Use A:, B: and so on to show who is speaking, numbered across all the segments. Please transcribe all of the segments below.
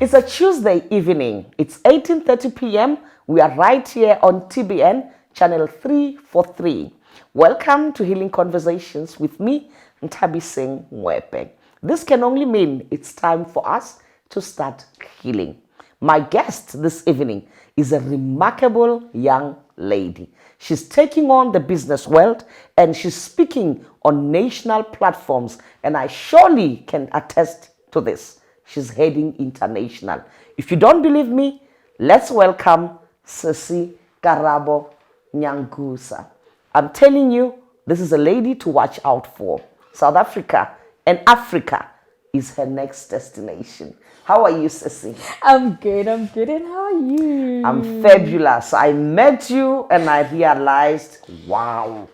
A: It's a Tuesday evening. It's 18:30 p.m. We are right here on TBN, channel 343. Welcome to Healing Conversations with me, Ntabi Singh Mwepe. This can only mean it's time for us to start healing. My guest this evening is a remarkable young lady. She's taking on the business world and she's speaking on national platforms, and I surely can attest to this. She's heading international. If you don't believe me, let's welcome Sissy Karabo Nguyuza. I'm telling you, this is a lady to watch out for. South Africa and Africa is her next destination. How are you, Sissy?
B: I'm good, and how are you?
A: I'm fabulous. I met you and I realized, wow,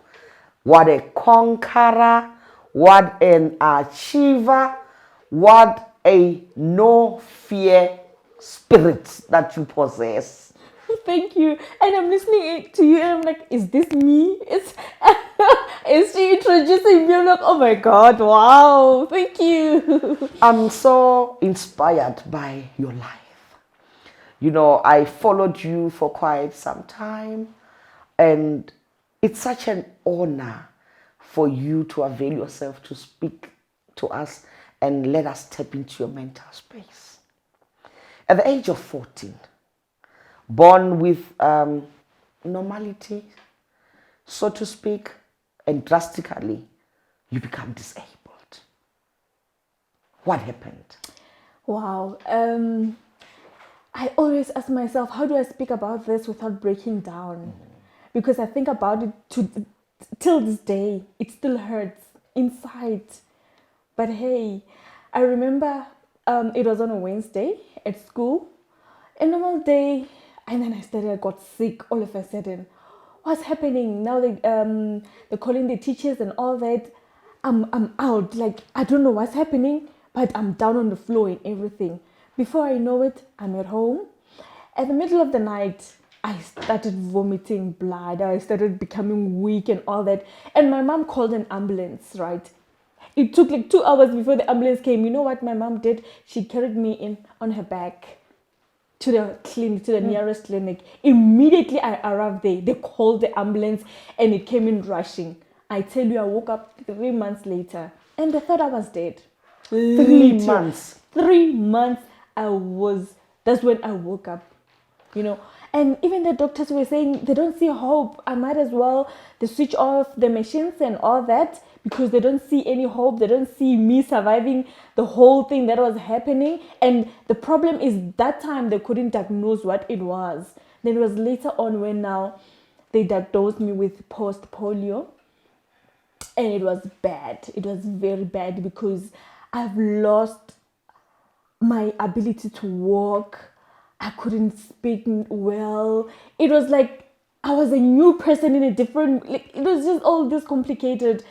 A: what a conqueror, what an achiever, what a no fear spirit that you possess.
B: Thank you. And I'm listening to you and I'm like, is this me? Is she introducing me? I'm like, oh my God, wow, thank you.
A: I'm so inspired by your life. You know, I followed you for quite some time, and it's such an honor for you to avail yourself to speak to us and let us step into your mental space. At the age of 14, born with normality, so to speak, and drastically, you become disabled. What happened?
B: Wow. I always ask myself, how do I speak about this without breaking down? Because I think about it till this day. It still hurts inside. But hey, I remember it was on a Wednesday at school, a normal day, and then I got sick all of a sudden. What's happening now? They're calling the teachers and all that. I'm out. Like, I don't know what's happening, but I'm down on the floor and everything. Before I know it, I'm at home. At the middle of the night, I started vomiting blood. I started becoming weak and all that. And my mom called an ambulance, right? It took like 2 hours before the ambulance came. You know what my mom did? She carried me in on her back to the clinic, to the nearest clinic. Immediately I arrived there, they called the ambulance and it came in rushing. I tell you, I woke up 3 months later and they thought I was dead.
A: 3 months.
B: 3 months that's when I woke up, And even the doctors were saying they don't see hope. I might as well they switch off the machines and all that because they don't see any hope. They don't see me surviving the whole thing that was happening. And the problem is that time they couldn't diagnose what it was. Then it was later on when now they diagnosed me with post-polio. And it was bad. It was very bad because I've lost my ability to walk. I couldn't speak well. It was like I was a new person in a different, it was just all this complicated.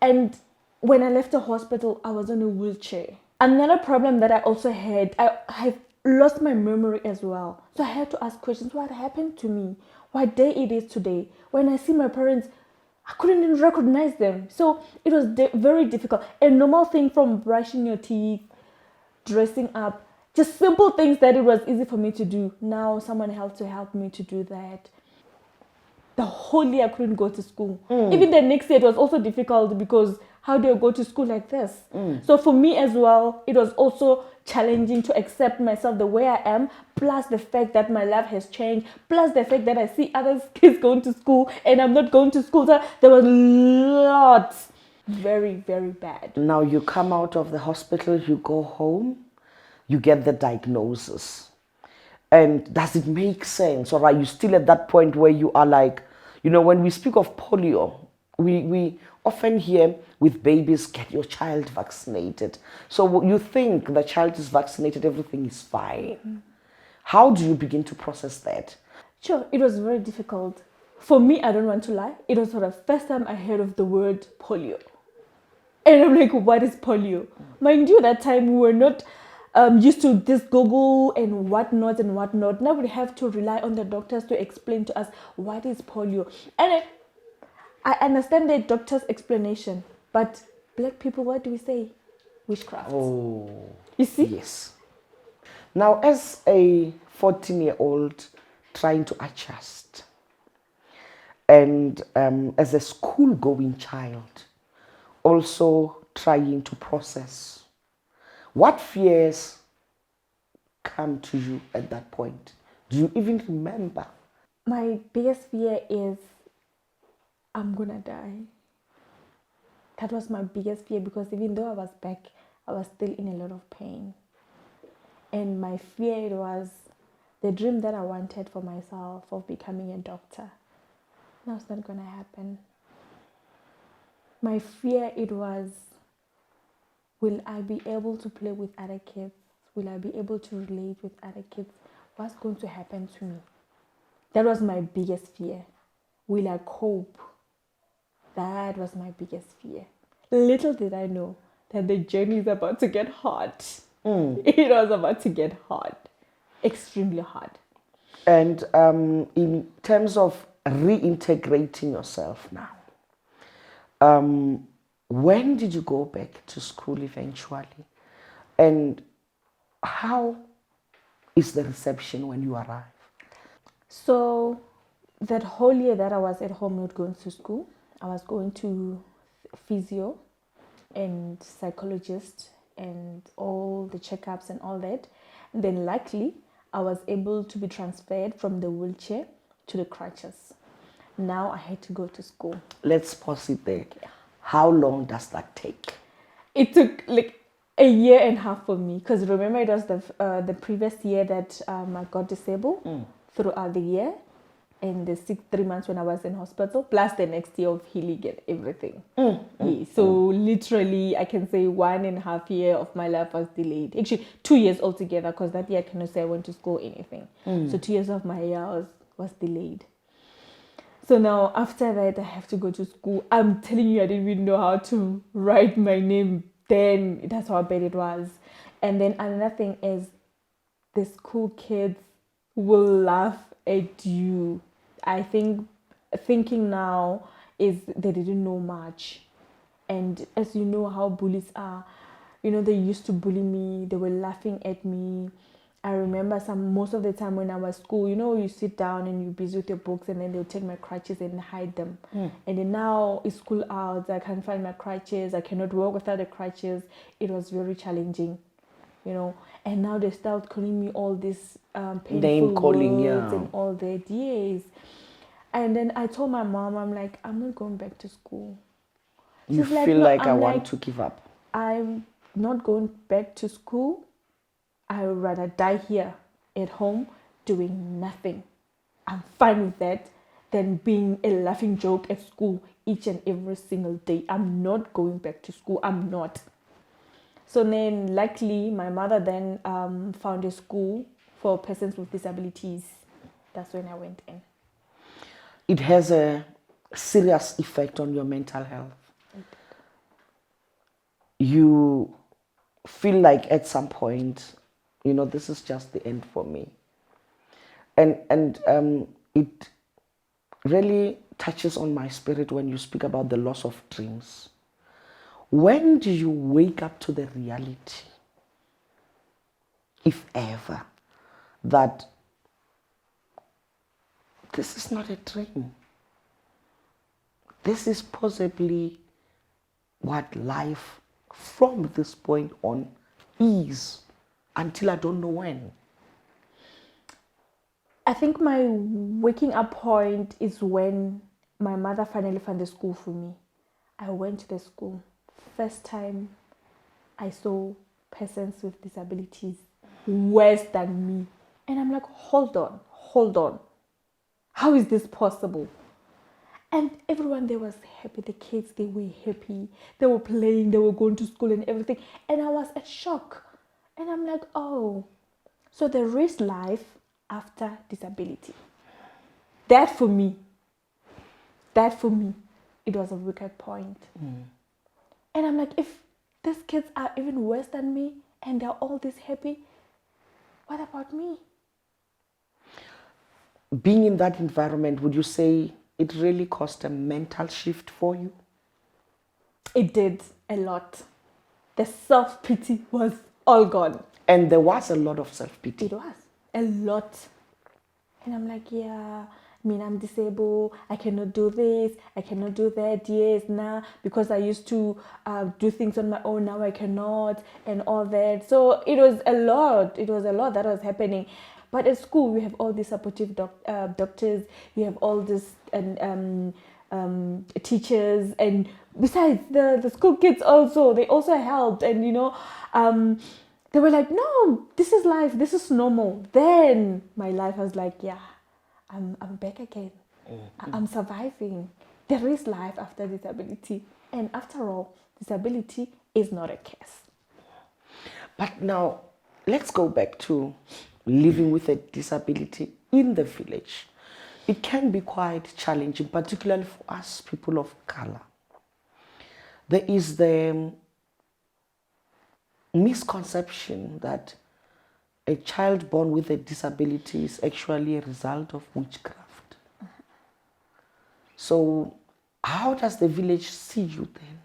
B: And when I left the hospital, I was on a wheelchair. Another problem that I also had, I lost my memory as well. So I had to ask questions. What happened to me? What day it is today? When I see my parents, I couldn't even recognize them. So it was very difficult. A normal thing from brushing your teeth, dressing up, just simple things that it was easy for me to do. Now someone had to help me to do that. The whole year I couldn't go to school. Even the next year it was also difficult because how do I go to school like this? So for me as well, it was also challenging to accept myself the way I am, plus the fact that my life has changed, plus the fact that I see other kids going to school and I'm not going to school. So there was lots. Very, very bad.
A: Now you come out of the hospital, you go home, you get the diagnosis. And does it make sense? Or are you still at that point where you are like, when we speak of polio, we often hear with babies, get your child vaccinated. So you think the child is vaccinated, everything is fine. How do you begin to process that?
B: Sure, it was very difficult. For me, I don't want to lie, it was for the first time I heard of the word polio. And I'm like, what is polio? Mind you, that time we were not used to this Google and whatnot. Now we have to rely on the doctors to explain to us what is polio. And I understand the doctor's explanation, but black people, what do we say? Witchcraft.
A: Oh,
B: You see?
A: yes. Now, as a 14-year-old trying to adjust, and as a school-going child, also trying to process, what fears come to you at that point? Do you even remember?
B: My biggest fear is I'm gonna die. That was my biggest fear, because even though I was back, I was still in a lot of pain. And my fear was the dream that I wanted for myself of becoming a doctor. Now it's not gonna happen. My fear it was, will I be able to play with other kids? Will I be able to relate with other kids? What's going to happen to me? That was my biggest fear. Will I cope? That was my biggest fear. Little did I know that the journey is about to get hard. It was about to get hard. Extremely hard.
A: And in terms of reintegrating yourself now, when did you go back to school eventually? And how is the reception when you arrive?
B: So that whole year that I was at home not going to school, I was going to physio and psychologist and all the checkups and all that. And then luckily I was able to be transferred from the wheelchair to the crutches. Now I had to go to school.
A: Let's pause it there. How long does that take?
B: It took like a year and a half for me, because remember it was the previous year that I got disabled throughout the year, and the 3 months when I was in hospital, plus the next year of healing and everything. So literally I can say 1.5 years of my life was delayed. Actually 2 years altogether, because that year I cannot say I went to school or anything. So 2 years of my year was delayed. So now after that I have to go to school. I'm telling you, I didn't even know how to write my name then. That's how bad it was. And then another thing is, the school kids will laugh at you. I think thinking now is they didn't know much. And as you know how bullies are, they used to bully me, they were laughing at me. I remember most of the time when I was school, you sit down and you're busy with your books, and then they'll take my crutches and hide them. And then now it's school hours, I can't find my crutches, I cannot walk without the crutches. It was very challenging, And now they start calling me all these painful
A: Name calling,
B: words
A: yeah.
B: and all that, yes. And then I told my mom, I'm like, I'm not going back to school.
A: You
B: She's like,
A: feel
B: no,
A: like I
B: I'm
A: want
B: like,
A: to give up.
B: I'm not going back to school. I would rather die here at home doing nothing. I'm fine with that than being a laughing joke at school each and every single day. I'm not going back to school. I'm not. So then luckily my mother then found a school for persons with disabilities. That's when I went in.
A: It has a serious effect on your mental health. You feel like at some point, this is just the end for me. And it really touches on my spirit when you speak about the loss of dreams. When do you wake up to the reality, if ever, that this is not a dream? This is possibly what life from this point on is, until I don't know when.
B: I think my waking up point is when my mother finally found the school for me. I went to the school. First time I saw persons with disabilities worse than me. And I'm like, hold on. How is this possible? And everyone there was happy. The kids, they were happy. They were playing, they were going to school and everything. And I was at shock. And I'm like, oh, so there is life after disability. That for me, it was a wicked point. And I'm like, if these kids are even worse than me and they're all this happy, what about me?
A: Being in that environment, would you say it really caused a mental shift for you?
B: It did a lot. The self-pity was all gone.
A: And there was a lot of self-pity.
B: It was a lot. And I'm like, yeah, I mean, I'm disabled. I cannot do this. I cannot do that. Yes, now, because I used to do things on my own, now I cannot, and all that. So it was a lot. It was a lot that was happening. But at school, we have all these supportive doctors. We have all these teachers. And besides, the school kids also, they also helped. And, they were like, no, this is life. This is normal. Then my life was like, yeah, I'm back again. I'm surviving. There is life after disability. And after all, disability is not a curse.
A: But now, let's go back to living with a disability in the village. It can be quite challenging, particularly for us people of color. There is the misconception that a child born with a disability is actually a result of witchcraft. So how does the village see you then?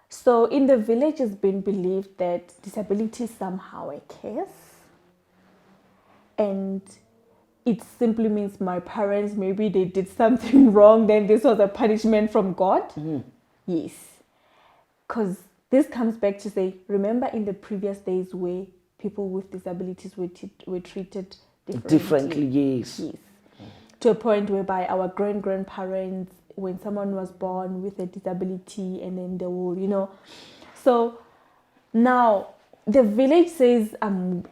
B: So in the village, it's been believed that disability is somehow a curse. And it simply means my parents, maybe they did something wrong, then this was a punishment from God. Yes. Because this comes back to say, remember in the previous days where people with disabilities were treated differently.
A: Yes.
B: To a point whereby our grandparents, when someone was born with a disability, and then they will, So now the village says I'm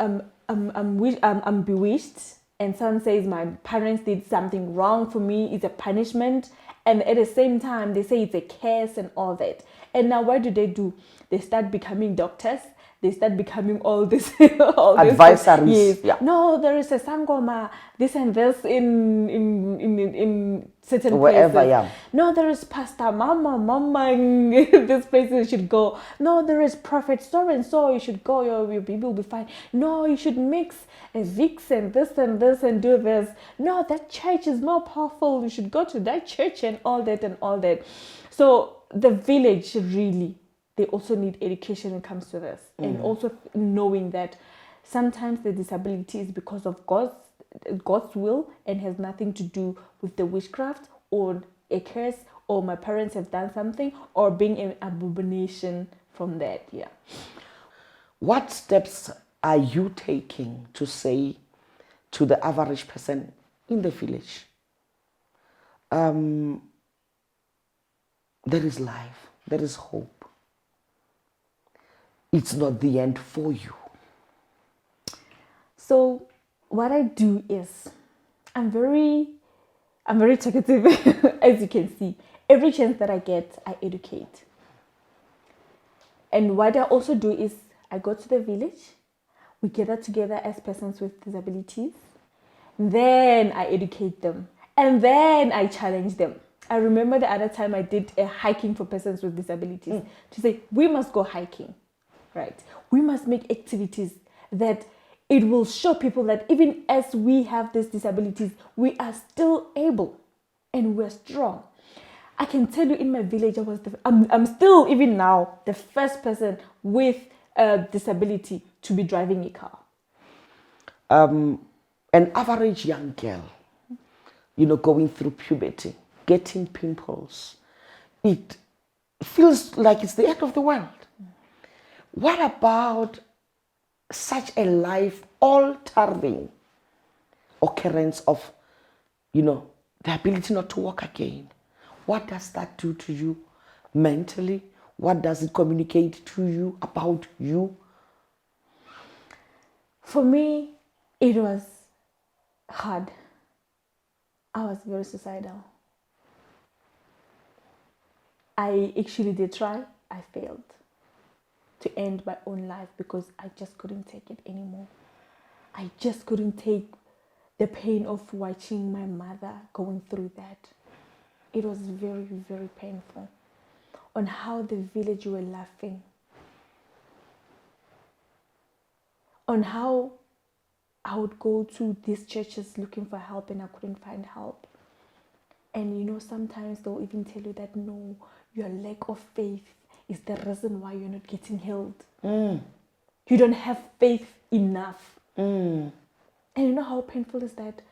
B: bewitched, and some says my parents did something wrong for me, it's a punishment, and at the same time they say it's a curse and all that. And now what do? They start becoming doctors. They start becoming all this
A: advisories.
B: Yes.
A: Yeah.
B: No, there is a sangoma, this and this in certain
A: wherever,
B: places.
A: yeah.
B: No, there is Pastor Mama in this place you should go. No, there is Prophet so and so, you should go, your baby will be fine. No, you should mix a Vicks and this and do this. No, that church is more powerful, you should go to that church and all that. So the village really, they also need education when it comes to this. And also knowing that sometimes the disability is because of God's will and has nothing to do with the witchcraft or a curse or my parents have done something or being an abomination from that. Yeah.
A: What steps are you taking to say to the average person in the village, there is life, there is hope. It's not the end for you.
B: So what I do is I'm very talkative, as you can see. Every chance that I get, I educate. And what I also do is I go to the village, we gather together as persons with disabilities, then I educate them, and then I challenge them. I remember the other time I did a hiking for persons with disabilities to say, we must go hiking, right? We must make activities that it will show people that even as we have these disabilities, we are still able and we're strong. I can tell you in my village, I'm still, even now, the first person with a disability to be driving a car.
A: An average young girl, going through puberty, getting pimples, it feels like it's the end of the world. What about such a life-altering occurrence of, the ability not to walk again? What does that do to you mentally? What does it communicate to you about you?
B: For me, it was hard. I was very suicidal. I actually did try. I failed to end my own life because I just couldn't take it anymore. I just couldn't take the pain of watching my mother going through that. It was very, very painful. On how the village were laughing. On how I would go to these churches looking for help and I couldn't find help. And sometimes they'll even tell you that no, your lack of faith is the reason why you're not getting healed. You don't have faith enough. And you know how painful is that?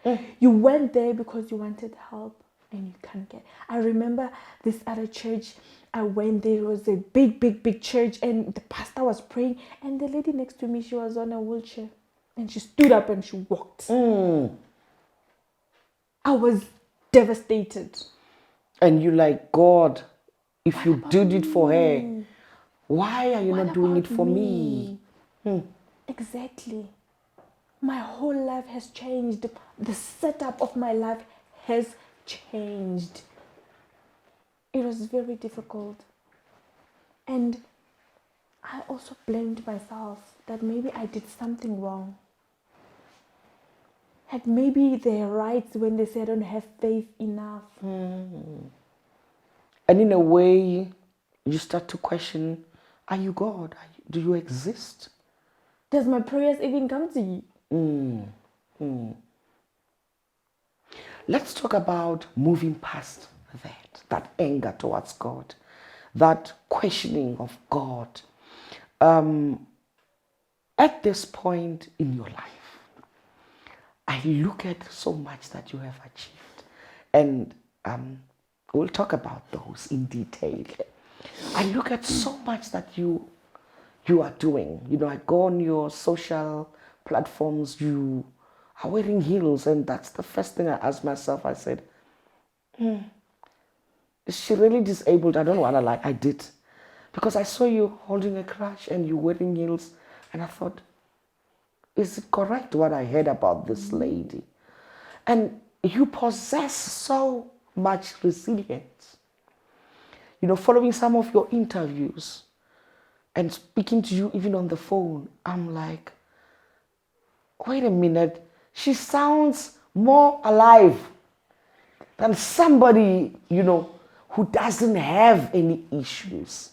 B: You went there because you wanted help and you can't get. I remember this other church. I went there. It was a big church, and the pastor was praying, and the lady next to me, she was on a wheelchair, and she stood up and she walked. I was devastated.
A: And you like, God, if
B: What
A: you
B: about
A: did it for her,
B: me?
A: why are you
B: What
A: not doing it
B: about
A: for me?
B: Exactly. My whole life has changed. The setup of my life has changed. It was very difficult. And I also blamed myself that maybe I did something wrong. Had maybe they're right when they say I don't have faith enough.
A: And in a way, you start to question, are you God? Do you exist?
B: Does my prayers even come to you?
A: Let's talk about moving past that anger towards God, that questioning of God. At this point in your life, I look at so much that you have achieved, and we'll talk about those in detail. I look at so much that you are doing. You know, I go on your social platforms, you are wearing heels, and that's the first thing I asked myself. I said, is she really disabled? I don't want to lie, I did. Because I saw you holding a crutch and you wearing heels, and I thought, is it correct what I heard about this lady? And you possess so much resilience. You know, following some of your interviews and speaking to you even on the phone, I'm like, wait a minute, she sounds more alive than somebody, you know, who doesn't have any issues.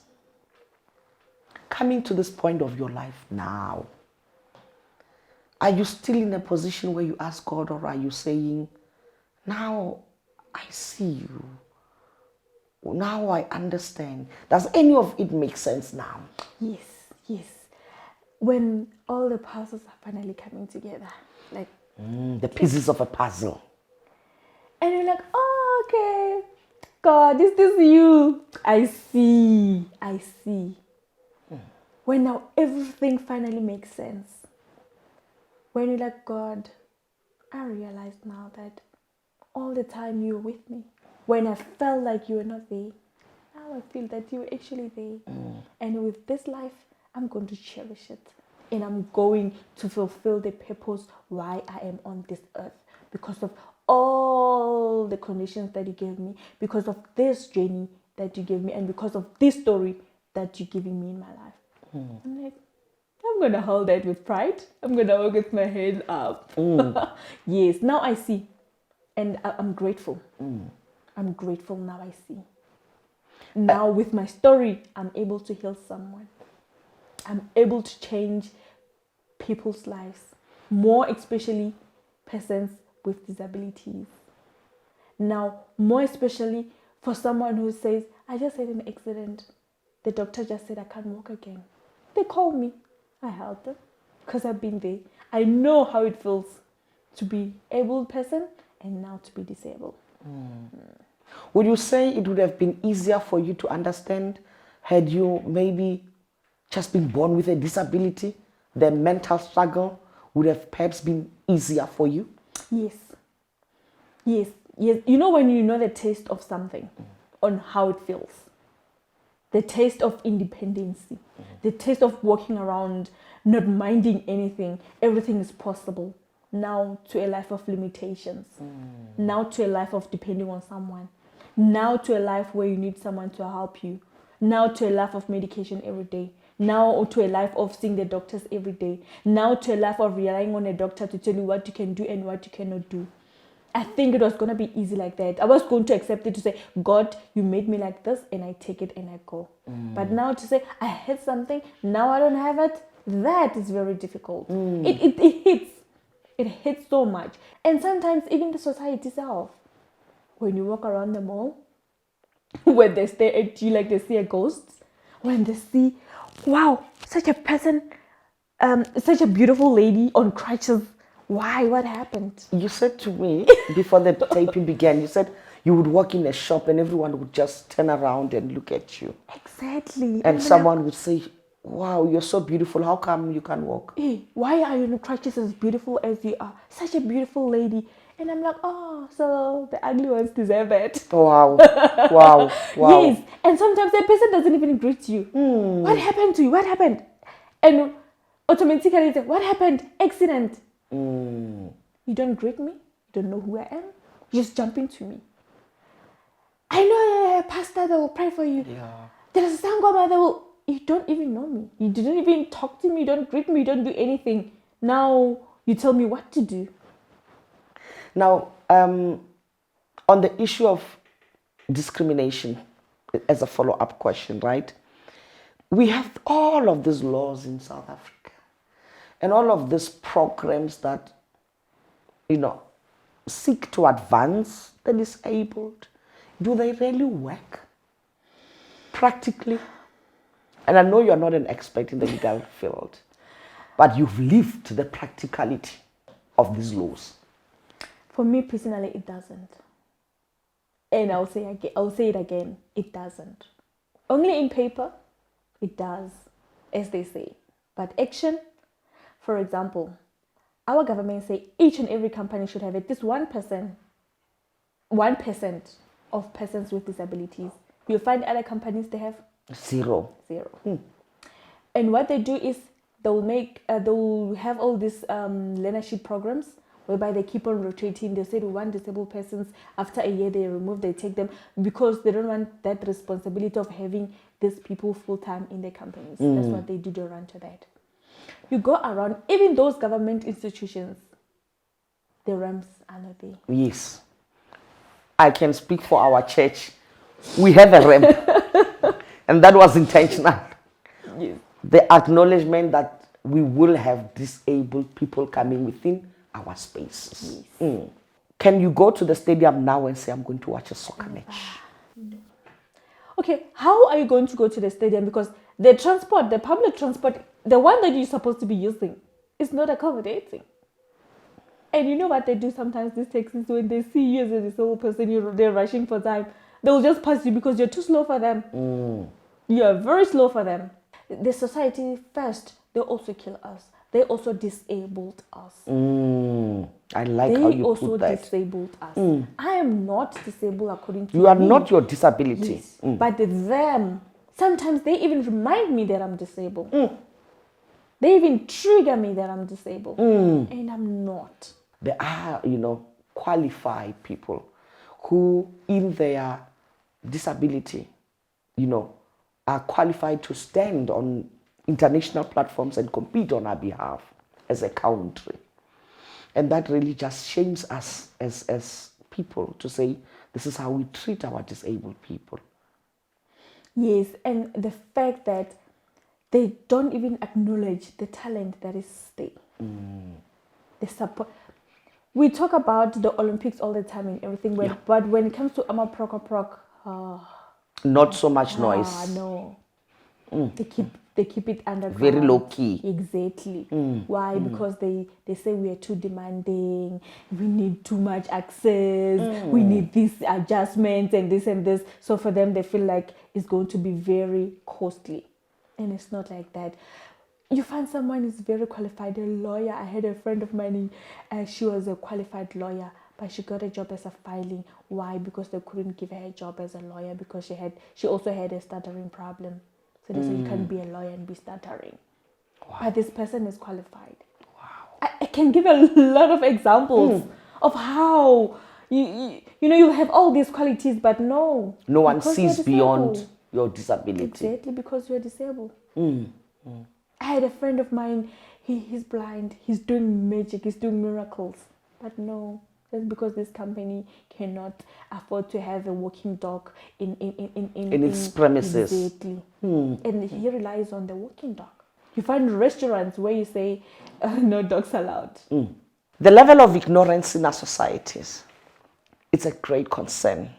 A: Coming to this point of your life now, are you still in a position where you ask God, or are you saying, now I see you, now I understand? Does any of it make sense now?
B: Yes. When all the puzzles are finally coming together, like,
A: The pieces of a puzzle.
B: and you're like, oh, okay, God, is this you? I see. When now everything finally makes sense. When you're like, God, I realized now that all the time you were with me. When I felt like you were not there, now I feel that you were actually there. And with this life, I'm going to cherish it. And I'm going to fulfill the purpose why I am on this earth. Because of all the conditions that you gave me. Because of this journey that you gave me. And because of this story that you're giving me in my life. I'm like, I'm going to hold that with pride. I'm going to walk with my head up. Yes, now I see. And I'm grateful. I'm grateful now I see. Now with my story, I'm able to heal someone. I'm able to change people's lives. More especially persons with disabilities. Now, more especially for someone who says, I just had an accident. The doctor just said I can't walk again. They call me. I help them because I've been there. I know how it feels to be able person and now to be disabled.
A: Would you say it would have been easier for you to understand had you maybe just been born with a disability? The mental struggle would have perhaps been easier for you?
B: Yes. You know when you know the taste of something, on how it feels. The taste of independency. The taste of walking around, not minding anything. Everything is possible. Now to a life of limitations. Now to a life of depending on someone. Now to a life where you need someone to help you. Now to a life of medication every day. Now to a life of seeing the doctors every day. Now to a life of relying on a doctor to tell you what you can do and what you cannot do. I think it was going to be easy like that. I was going to accept it, to say, God, you made me like this, and I take it and I go. But now to say, I had something, now I don't have it, that is very difficult. It hits. It hits so much. And sometimes even the society itself, when you walk around the mall, when they stare at you like they see a ghost, when they see, wow, such a person such a beautiful lady on crutches. Why? What happened?
A: You said to me before the taping began, you said you would walk in a shop and everyone would just turn around and look at you.
B: Exactly.
A: And someone would say, wow, you're so beautiful. How come you can't walk?
B: Hey, why are you on crutches as beautiful as you are? Such a beautiful lady. And I'm like, oh, so the ugly ones deserve it.
A: Wow. Wow. Wow.
B: Yes. And sometimes the person doesn't even greet you. What happened to you? What happened? And automatically it's like, what happened? Accident. You don't greet me. You don't know who I am. You just jump into me. I know a pastor that will pray for you.
A: Yeah.
B: There's a sangoma that will... You don't even know me. You didn't even talk to me. You don't greet me. You don't do anything. Now you tell me what to do.
A: Now, on the issue of discrimination, as a follow-up question, right? We have all of these laws in South Africa and all of these programs that, seek to advance the disabled. Do they really work practically? And I know you're not an expert in the legal field, but you've lived the practicality of these laws.
B: For me personally, it doesn't. And I'll say it again, it doesn't. Only in paper, it does, as they say. But action, for example, our government say each and every company should have at least 1% of persons with disabilities. You'll find other companies, they have
A: Zero.
B: And what they do is they'll have all these learnership programs whereby they keep on rotating. They say we want disabled persons. After a year, they take them because they don't want that responsibility of having these people full-time in their companies. That's what they do. They run to that. You go around, even those government institutions, the ramps are not there.
A: Yes. I can speak for our church. We have a ramp. And that was intentional.
B: Yes.
A: The acknowledgement that we will have disabled people coming within our spaces. Yes. Can you go to the stadium now and say, I'm going to watch a soccer match?
B: Okay, how are you going to go to the stadium? Because the public transport, the one that you're supposed to be using, is not accommodating. And you know what they do sometimes, these taxis, when they see you as a disabled person, they're rushing for time. They'll just pass you because you're too slow for them. You're very slow for them. The society first, they also kill us. They also disabled us.
A: I like how you put that.
B: They also disabled us. I am not disabled according to
A: You are
B: me.
A: not your disability.
B: Yes. But them, sometimes they even remind me that I'm disabled. They even trigger me that I'm disabled. And I'm not.
A: There are, qualified people who in their disability, are qualified to stand on international platforms and compete on our behalf as a country. And that really just shames us as people to say, this is how we treat our disabled people.
B: Yes, and the fact that they don't even acknowledge the talent that is there. The support. We talk about the Olympics all the time and everything, but when it comes to Amaprok,
A: not so much noise.
B: No. They keep it underground.
A: Very low key.
B: Exactly. Why? Because they say we are too demanding, we need too much access, we need these adjustments and this. So for them, they feel like it's going to be very costly. And it's not like that. You find someone is very qualified, a lawyer. I had a friend of mine, she was a qualified lawyer, but she got a job as a filing. Why? Because they couldn't give her a job as a lawyer because she also had a stuttering problem. So they said you can't be a lawyer and be stuttering. Wow. But this person is qualified. Wow. I can give a lot of examples of how you have all these qualities, but no
A: one sees beyond your disability.
B: Exactly, because you're disabled. I had a friend of mine, he's blind, he's doing magic, he's doing miracles. But no, that's because this company cannot afford to have a walking dog in
A: its premises.
B: Exactly. And he relies on the walking dog. You find restaurants where you say, no dogs allowed.
A: The level of ignorance in our societies, it's a great concern.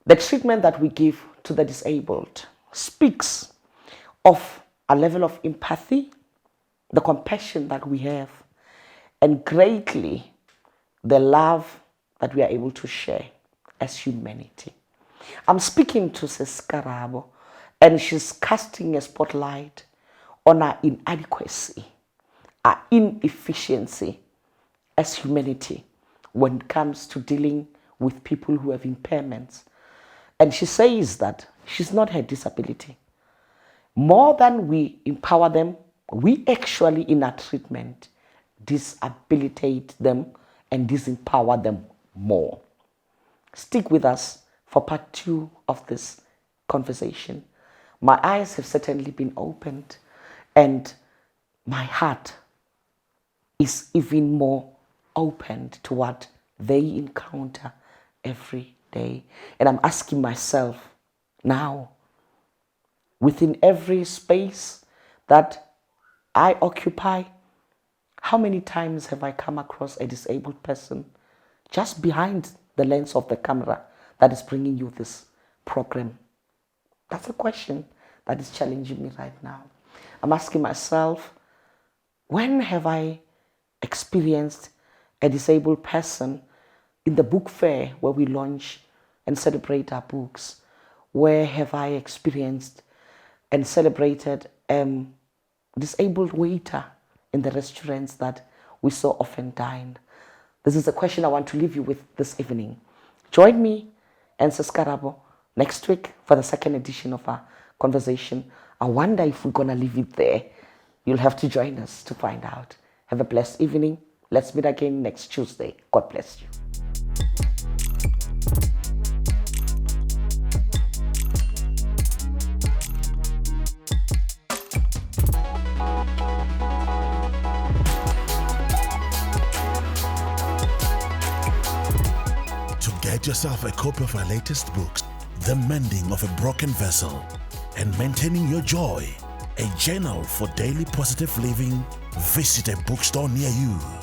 A: The treatment that we give to the disabled speaks of a level of empathy the compassion that we have, and greatly the love that we are able to share as humanity. I'm speaking to Sis Karabo, and she's casting a spotlight on our inadequacy, our inefficiency as humanity when it comes to dealing with people who have impairments. And she says that she's not her disability. More than we empower them, we actually, in our treatment, disabilitate them and disempower them more. Stick with us for part 2 of this conversation. My eyes have certainly been opened, and my heart is even more opened to what they encounter every day. And I'm asking myself now, within every space that I occupy, how many times have I come across a disabled person just behind the lens of the camera that is bringing you this program? That's a question that is challenging me right now. I'm asking myself, when have I experienced a disabled person in the book fair where we launch and celebrate our books? Where have I experienced and celebrated disabled waiter in the restaurants that we so often dine? This is a question I want to leave you with this evening. Join me and Sis Karabo next week for the second edition of our conversation. I wonder if we're going to leave it there. You'll have to join us to find out. Have a blessed evening. Let's meet again next Tuesday. God bless you.
C: Get yourself a copy of our latest books, The Mending of a Broken Vessel and Maintaining Your Joy, a journal for daily positive living. Visit a bookstore near you.